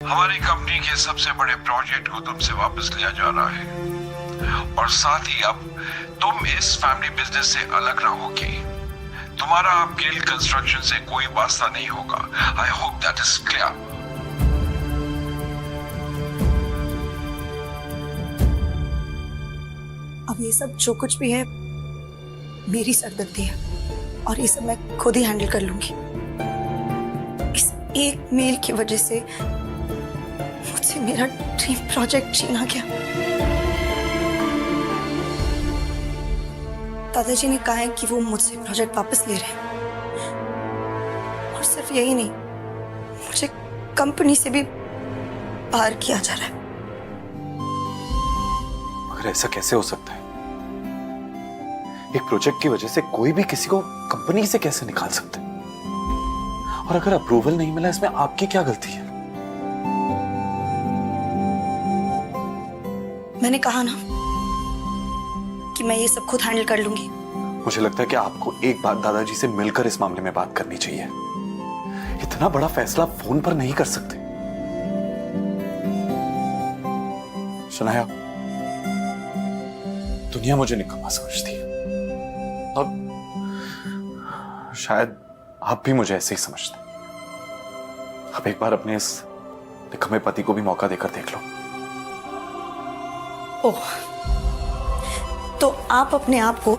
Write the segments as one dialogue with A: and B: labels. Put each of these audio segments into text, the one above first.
A: हमारी कंपनी के सबसे बड़े प्रोजेक्ट को तुमसे वापस लिया जा रहा है और साथ ही अब तुम इस फैमिली बिजनेस से अलग रहोगे। तुम्हारा अब गिल्ड कंस्ट्रक्शन से कोई वास्ता नहीं होगा। I hope that is clear.
B: अब ये सब जो कुछ भी है मेरी सरदर्दी है और ये सब मैं खुद ही हैंडल कर लूंगी। इस एक मेल की वजह से मुझसे मेरा ड्रीम प्रोजेक्ट छीना गया। दादाजी ने कहा है कि वो मुझसे प्रोजेक्ट वापस ले रहे हैं और सिर्फ यही नहीं, मुझे कंपनी से भी बाहर किया जा रहा है।
C: मगर ऐसा कैसे हो सकता है? एक प्रोजेक्ट की वजह से कोई भी किसी को कंपनी से कैसे निकाल सकता है? और अगर अप्रूवल नहीं मिला, इसमें आपकी क्या गलती है?
B: मैंने कहा ना कि मैं ये सब खुद हैंडल कर लूंगी।
C: मुझे लगता है कि आपको एक बार दादाजी से मिलकर इस मामले में बात करनी चाहिए। इतना बड़ा फैसला फोन पर नहीं कर सकते। शनाया, दुनिया मुझे निकम्मा समझती है और शायद आप भी मुझे ऐसे ही समझते। आप एक बार अपने इस निकम्मे पति को भी मौका देकर देख लो।
B: ओह, तो आप अपने आप को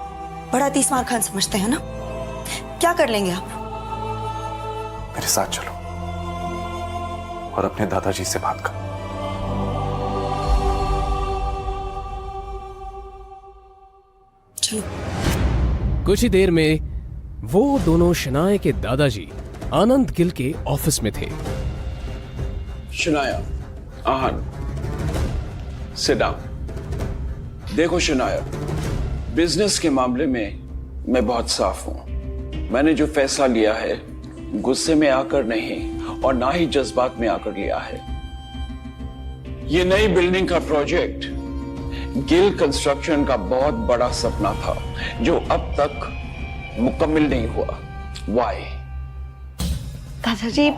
B: बड़ा तीसमार खान समझते हैं ना? क्या कर लेंगे आप?
C: मेरे साथ चलो और अपने दादाजी से बात करो।
B: चलो।
D: कुछ ही देर में वो दोनों शनाया के दादाजी आनंद गिल के ऑफिस में थे।
E: Shanaya, Aahan, sit down. देखो शनाया, बिजनेस के मामले में मैं बहुत साफ हूं। मैंने जो फैसला लिया है गुस्से में आकर नहीं और ना ही जज्बात में आकर लिया है। ये नई बिल्डिंग का प्रोजेक्ट गिल कंस्ट्रक्शन का बहुत बड़ा सपना था जो अब तक मुकम्मल नहीं हुआ। Why?
B: दादाजी,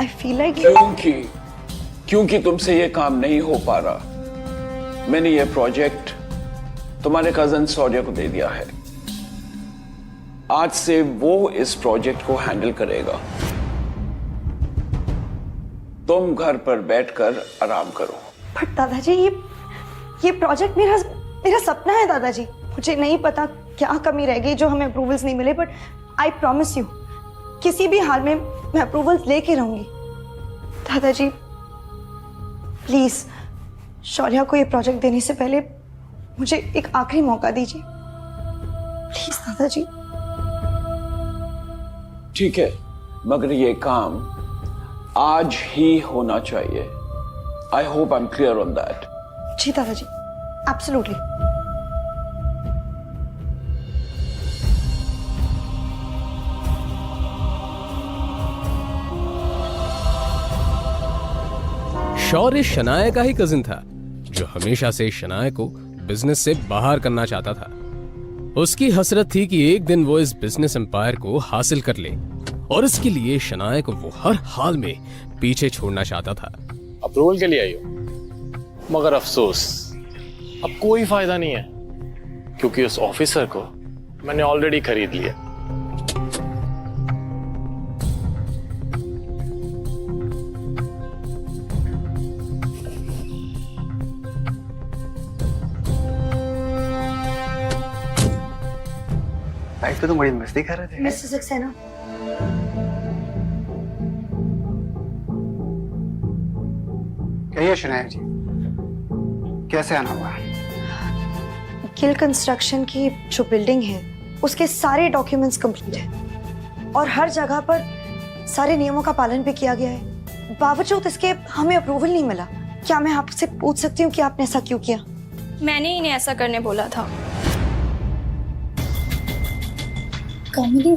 B: आई फील लाइक
E: क्योंकि तुमसे ये काम नहीं हो पा रहा। मैंने ये प्रोजेक्ट तुम्हारे कजन शौर्य को दे दिया है। आज से वो इस प्रोजेक्ट को हैंडल करेगा। तुम घर पर बैठकर आराम करो।
B: पर दादाजी, ये प्रोजेक्ट मेरा सपना है दादाजी। मुझे नहीं पता क्या कमी रह गई जो हमें अप्रूवल्स नहीं मिले, बट आई प्रॉमिस यू किसी भी हाल में मैं अप्रूवल्स लेके रहूंगी। दादाजी प्लीज, शौर्या को ये प्रोजेक्ट देने से पहले मुझे एक आखिरी मौका दीजिए प्लीज दादाजी।
E: ठीक है, मगर ये काम आज ही होना चाहिए। I hope I am clear on that.
B: जी दादाजी, एब्सोल्युटली।
D: शौर्य शनाया का ही कजिन था जो हमेशा से शनाया को बिजनेस से बाहर करना चाहता था। उसकी हसरत थी कि एक दिन वो इस बिजनेस एम्पायर को हासिल कर ले और इसके लिए शनाया को वो हर हाल में पीछे छोड़ना चाहता था।
F: अप्रूवल के लिए आई हो, मगर अफसोस अब कोई फायदा नहीं है क्योंकि उस ऑफिसर को मैंने ऑलरेडी खरीद लिया।
G: बाइक पे तो बड़ी मस्ती कर रहे थे।
B: मिस्टर सक्सेना,
G: कहिए शनाया जी, कैसे आना हुआ?
B: गिल कंस्ट्रक्शन की जो बिल्डिंग है उसके सारे डॉक्यूमेंट्स कंप्लीट हैं और हर जगह पर सारे नियमों का पालन भी किया गया है। बावजूद इसके हमें अप्रूवल नहीं मिला। क्या मैं आपसे पूछ सकती हूँ कि आपने ऐसा क्यों किया?
H: मैंने इन्हें ऐसा करने बोला था।
B: कामिनी,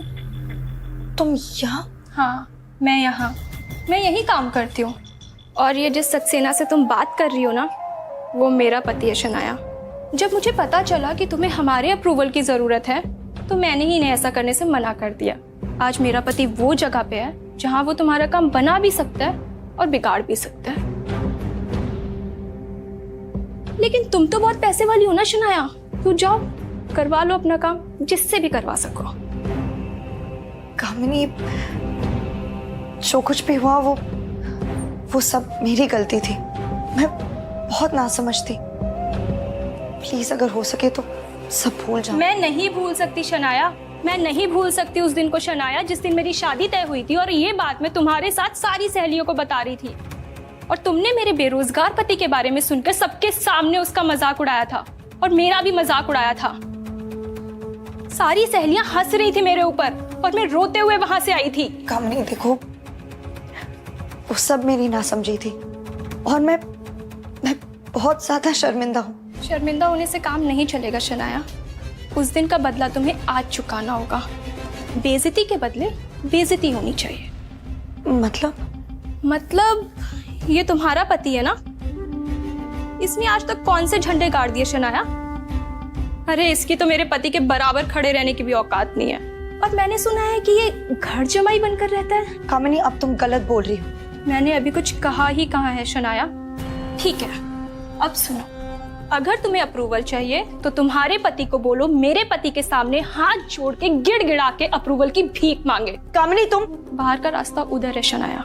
B: तुम यहाँ?
H: हाँ, मैं यहाँ, मैं यही काम करती हूँ। और ये जिस सक्सेना से तुम बात कर रही हो ना, वो मेरा पति है शनाया। जब मुझे पता चला कि तुम्हें हमारे अप्रूवल की ज़रूरत है तो मैंने ही इन्हें ऐसा करने से मना कर दिया। आज मेरा पति वो जगह पे है जहाँ वो तुम्हारा काम बना भी सकता है और बिगाड़ भी सकता है। लेकिन तुम तो बहुत पैसे वाली हो ना शनाया, तो जाओ करवा लो अपना काम, जिससे भी करवा सको।
B: कामिनी, जो कुछ भी हुआ वो सब मेरी गलती थी। मैं बहुत नासमझ थी। प्लीज अगर हो सके तो सब भूल जाओ।
H: मैं नहीं भूल सकती शनाया, मैं नहीं भूल सकती उस दिन को शनाया, जिस दिन मेरी शादी तय हुई थी और ये बात मैं तुम्हारे साथ सारी सहेलियों को बता रही थी, और तुमने मेरे बेरोजगार पति के बारे में सुनकर सबके सामने उसका मजाक उड़ाया था और मेरा भी मजाक उड़ाया था। सारी सहेलियां हंस रही थी मेरे ऊपर और मैं रोते हुए वहां से आई थी।
B: कामिनी देखो, वो सब मेरी नासमझी थी और मैं बहुत ज्यादा शर्मिंदा हूँ।
H: शर्मिंदा होने से काम नहीं चलेगा शनाया। उस दिन का बदला तुम्हें आज चुकाना होगा। बेइज्जती के बदले बेइज्जती होनी चाहिए। मतलब ये तुम्हारा पति है ना, इसने आज तक कौन से झंडे गाड़ दिए शनाया? अरे इसकी तो मेरे पति के बराबर खड़े रहने की भी औकात नहीं है। और मैंने सुना है कि ये घर जमाई बनकर रहता है।
B: कामिनी, अब तुम गलत बोल रही हो।
H: मैंने अभी कुछ कहा ही कहा है शनाया। ठीक है, अब सुनो, अगर तुम्हें अप्रूवल चाहिए तो तुम्हारे पति को बोलो मेरे पति के सामने हाथ जोड़ के गिड़गिड़ा के अप्रूवल की भीख मांगे।
B: कामिनी, तुम
H: बाहर का रास्ता उधर है शनाया।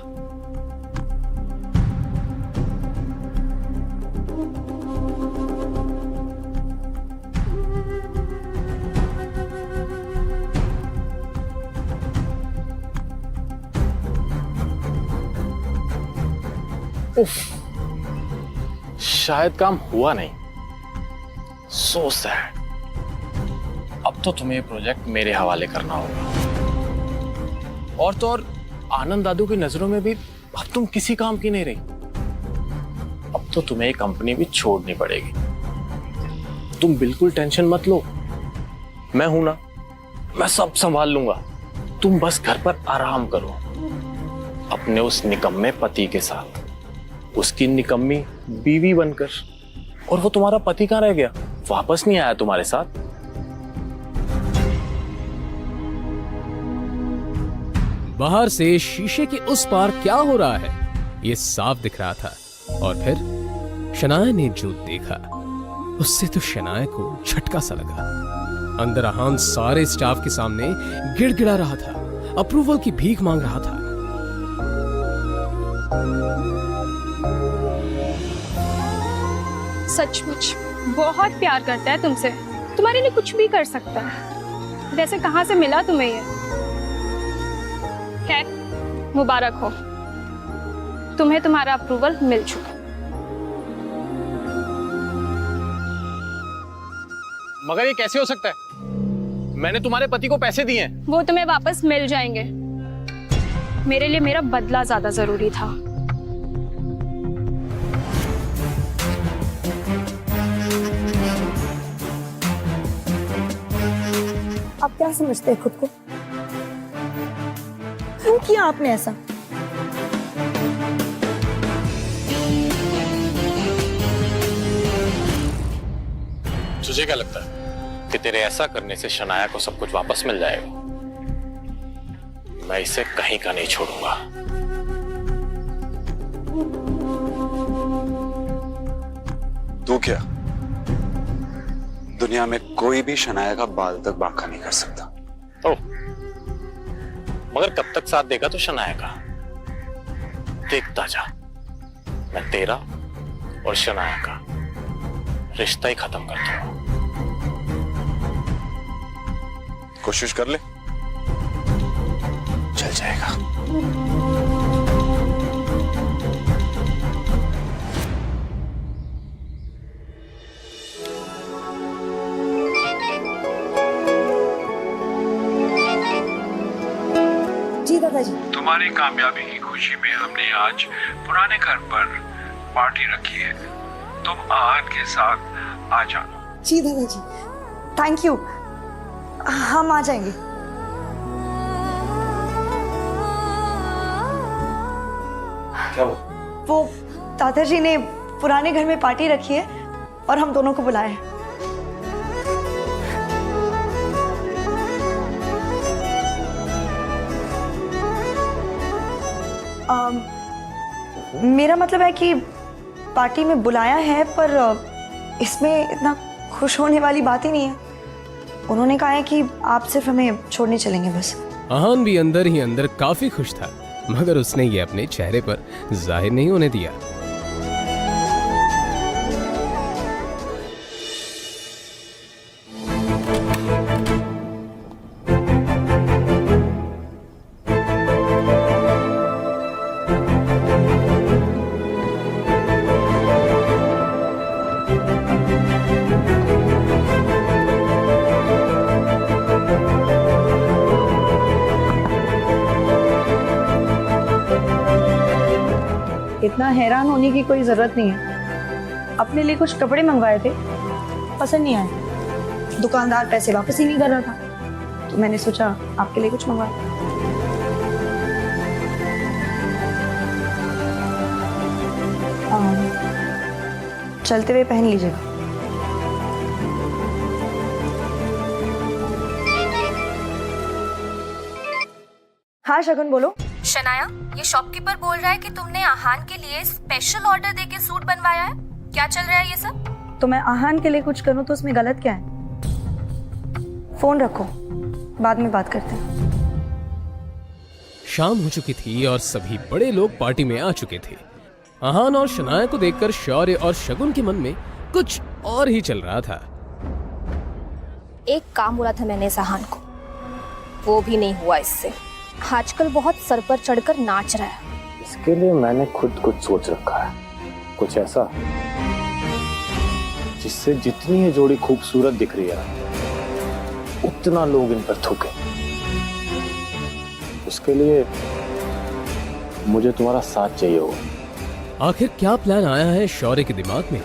F: उफ, शायद काम हुआ नहीं। So sad. अब तो तुम्हें प्रोजेक्ट मेरे हवाले करना होगा। और तो और आनंद दादू की नजरों में भी अब तुम किसी काम की नहीं रही। अब तो तुम्हें कंपनी भी छोड़नी पड़ेगी। तुम बिल्कुल टेंशन मत लो, मैं हूं ना, मैं सब संभाल लूंगा। तुम बस घर पर आराम करो अपने उस निकम्मे पति के साथ, उसकी निकम्मी बीवी बनकर। और वो तुम्हारा पति कहाँ रह गया? वापस नहीं आया तुम्हारे साथ?
D: बाहर से शीशे के उस पार क्या हो रहा है ये साफ दिख रहा था। और फिर शनाया ने जो देखा उससे तो शनाया को झटका सा लगा। अंदर आहान सारे स्टाफ के सामने गिड़गिड़ा रहा था, अप्रूवल की भीख मांग रहा था।
H: सचमुच बहुत प्यार करता है तुमसे, तुम्हारे लिए कुछ भी कर सकता है। वैसे कहां से मिला तुम्हें ये? खैर, मुबारक हो, तुम्हें तुम्हारा अप्रूवल मिल चुका।
F: मगर ये कैसे हो सकता है? मैंने तुम्हारे पति को पैसे दिए हैं।
H: वो तुम्हें वापस मिल जाएंगे। मेरे लिए मेरा बदला ज्यादा जरूरी था।
B: आप क्या समझते हैं खुद को? क्यों किया आपने ऐसा?
F: तुझे क्या लगता है कि तेरे ऐसा करने से शनाया को सब कुछ वापस मिल जाएगा? मैं इसे कहीं का नहीं छोड़ूंगा।
C: तू क्या? दुनिया में कोई भी शनाया का बाल तक बांका नहीं कर सकता।
F: ओह, मगर कब तक साथ देगा तो शनाया का? देखता जा, मैं तेरा और शनाया का रिश्ता ही खत्म कर दूंगा।
C: कोशिश कर ले, चल जाएगा।
B: जी दादाजी।
A: तुम्हारी कामयाबी की खुशी में हमने आज पुराने घर पर पार्टी रखी है। तुम आहन के साथ आ जाना।
B: जी दादाजी, थैंक यू, हम आ जाएंगे।
C: क्या
B: वो दादाजी ने पुराने घर में पार्टी रखी है और हम दोनों को बुलाया है। मेरा मतलब है कि पार्टी में बुलाया है, पर इसमें इतना खुश होने वाली बात ही नहीं है। उन्होंने कहा है कि आप सिर्फ हमें छोड़ने चलेंगे बस।
D: आहान भी अंदर ही अंदर काफी खुश था, मगर उसने ये अपने चेहरे पर जाहिर नहीं होने दिया।
B: इतना हैरान होने की कोई जरूरत नहीं है। अपने लिए कुछ कपड़े मंगवाए थे, पसंद नहीं आए। दुकानदार पैसे वापस ही नहीं कर रहा था, तो मैंने सोचा आपके लिए कुछ मंगवाया। चलते हुए पहन लीजिएगा। हाँ शगुन बोलो।
I: शनाया, ये शॉपकीपर बोल रहा है कि तुमने आहान के लिए स्पेशल ऑर्डर देके सूट बनवाया है। क्या चल रहा है ये सब?
B: तो मैं आहान के लिए कुछ करूं तो उसमें गलत क्या है? फोन रखो, बाद में बात करते हैं।
D: शाम हो चुकी थी और सभी बड़े लोग पार्टी में आ चुके थे। आहान और शनाया को देखकर शौर्य और शगुन के मन में कुछ और ही चल रहा था।
I: एक काम बोला था मैंने इस आहान को, वो भी नहीं हुआ इससे। आजकल बहुत सर पर चढ़कर नाच रहा है।
F: इसके लिए मैंने खुद कुछ सोच रखा है, कुछ ऐसा जिससे जितनी ये जोड़ी खूबसूरत दिख रही है उतना लोग इन पर थूके। उसके लिए मुझे तुम्हारा साथ चाहिए होगा।
D: आखिर क्या प्लान आया है शौर्य के दिमाग में?